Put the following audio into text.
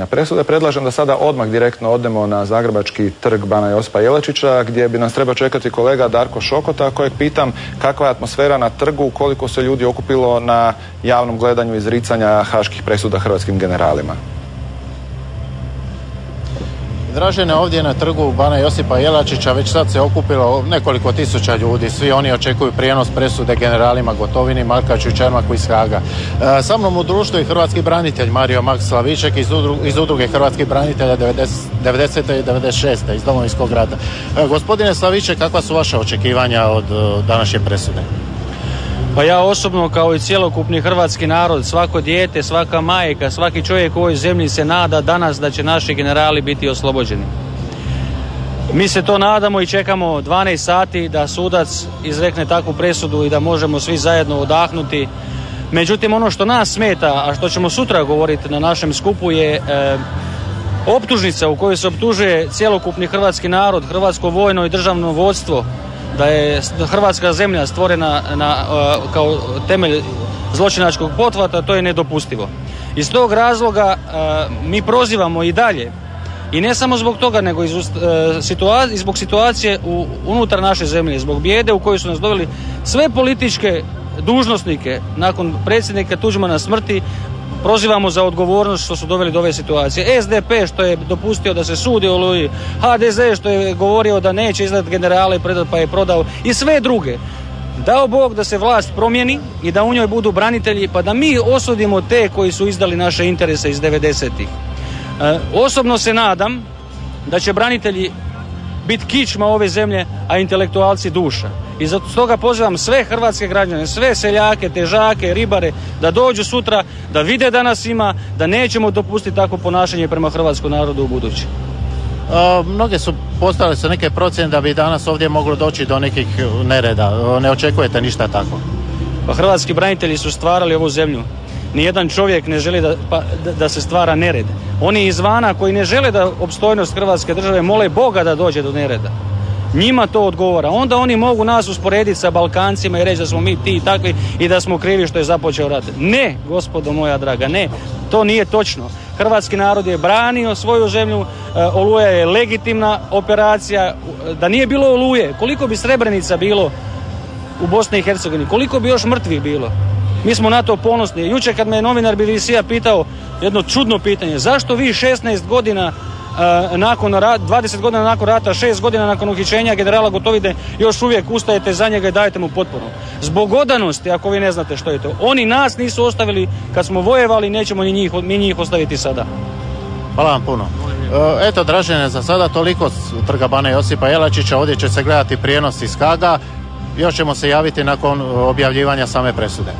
presude, predlažem da sada odmah direktno odemo na zagrebački trg Bana Josipa Jelačića, gdje bi nas trebao čekati kolega Darko Šokota, kojeg pitam kakva je atmosfera na trgu, koliko se ljudi okupilo na javnom gledanju izricanja haških presuda hrvatskim generalima. Dražene, ovdje na trgu Bana Josipa Jelačića već sad se okupilo nekoliko tisuća ljudi. Svi oni očekuju prijenos presude generalima Gotovini, Markaču i Čermaku iz Haaga. Sa mnom u društvu je hrvatski branitelj Mario Maks Slaviček iz udruge hrvatskih branitelja 90. i 96. iz Domovinskog rata. Gospodine Slaviček, kakva su vaša očekivanja od današnje presude? Pa ja osobno, kao i cjelokupni hrvatski narod, svako dijete, svaka majka, svaki čovjek u ovoj zemlji se nada danas da će naši generali biti oslobođeni. Mi se to nadamo i čekamo 12 sati da sudac izrekne takvu presudu i da možemo svi zajedno odahnuti. Međutim, ono što nas smeta, a što ćemo sutra govoriti na našem skupu, je optužnica u kojoj se optužuje cjelokupni hrvatski narod, hrvatsko vojno i državno vodstvo, da je hrvatska zemlja stvorena kao temelj zločinačkog pothvata. To je nedopustivo. Iz tog razloga mi prozivamo i dalje, i ne samo zbog toga, nego i zbog situacije unutar naše zemlje, zbog bijede u kojoj su nas doveli sve političke dužnosnike nakon predsjednika Tuđmana smrti. Prozivamo za odgovornost što su doveli do ove situacije. SDP što je dopustio da se sudi Oluji, HDZ što je govorio da neće izdati generale pa je prodao, i sve druge. Dao Bog da se vlast promijeni i da u njoj budu branitelji, pa da mi osudimo te koji su izdali naše interese iz 90-ih. Osobno se nadam da će branitelji biti kičma ove zemlje, a intelektualci duša. I stoga pozivam sve hrvatske građane, sve seljake, težake, ribare da dođu sutra, da vide da nas ima, da nećemo dopustiti takvo ponašanje prema hrvatskom narodu u budući. Mnoge su postavile se neke procjene da bi danas ovdje moglo doći do nekih nereda. Ne očekujete ništa tako? Pa hrvatski branitelji su stvarali ovu zemlju. Nijedan čovjek ne želi da se stvara nered. Oni izvana koji ne žele da opstojnost hrvatske države mole Boga da dođe do nereda. Njima to odgovara. Onda oni mogu nas usporediti sa Balkancima i reći da smo mi ti i takvi i da smo krivi što je započeo rat. Ne, gospodo moja draga, ne. To nije točno. Hrvatski narod je branio svoju zemlju, Oluja je legitimna operacija. Da nije bilo Oluje, koliko bi Srebrenica bilo u Bosni i Hercegovini, koliko bi još mrtvih bilo? Mi smo na to ponosni. Jučer kad me novinar BBC-a pitao jedno čudno pitanje, zašto vi 16 godina nakon 20 godina nakon rata, 6 godina nakon uhićenja generala Gotovine još uvijek ustajete za njega i dajete mu potporu? Zbog odanosti, ako vi ne znate što je to. Oni nas nisu ostavili kad smo vojevali, nećemo mi njih ostaviti sada. Hvala vam puno. Eto, Dražene, za sada toliko s trga Bana Josipa Jelačića. Ovdje će se gledati prijenos iz Haaga. Još ćemo se javiti nakon objavljivanja same presude.